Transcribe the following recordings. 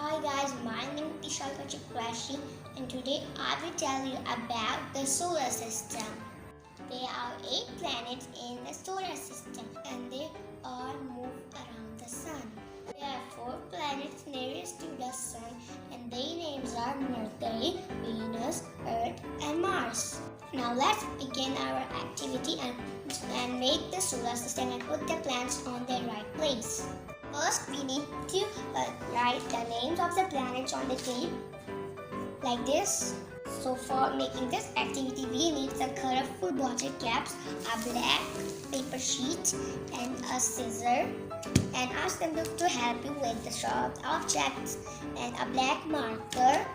Hi guys, my name is EshaalKashifQureshi and today I will tell you about the solar system. There are 8 planets in the solar system and they all move around the sun. There are 4 planets nearest to the sun and their names are Mercury, Venus, Earth and Mars. Now let's begin our activity and make the solar system and put the planets on their right place. First, we need to write the names of the planets on the tape like this. So for making this activity, we need some colorful bottle caps, a black paper sheet and a scissor, and ask them to help you with the sharp objects and a black marker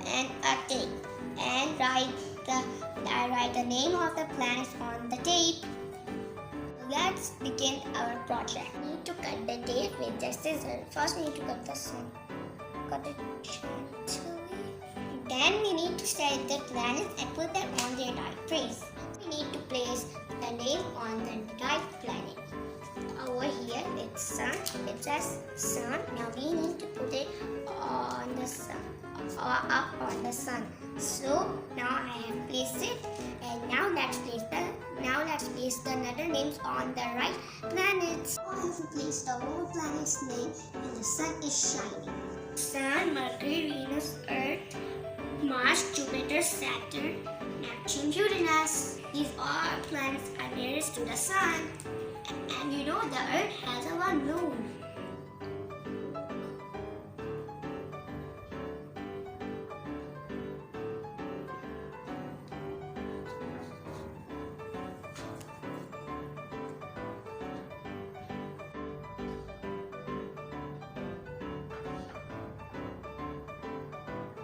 and a tape, and write the name of the planets on the tape. Let's begin our project. We need to cut the tape with the scissors. First we need to cut the sun. Cut it gently. Then we need to select the planets and put them on their right place. We need to place the name on the right planet. Over here it's sun. It says sun. Now we need to put it on the sun. Or up on the sun. So now I have placed it, and now let's place the other names on the right planets. Now I have placed the whole planet's name and the sun is shining. Sun, Mercury, Venus, Earth, Mars, Jupiter, Saturn, Neptune, Uranus. These all planets are nearest to the sun. And you know the Earth has a one moon.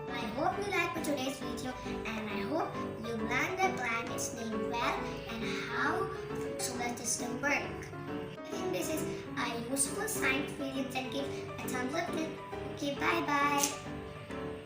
I hope you liked today's video and I hope you learned the planet's name well and how the solar system works. I think this is a useful science video, then give a thumbs up. Okay, bye bye.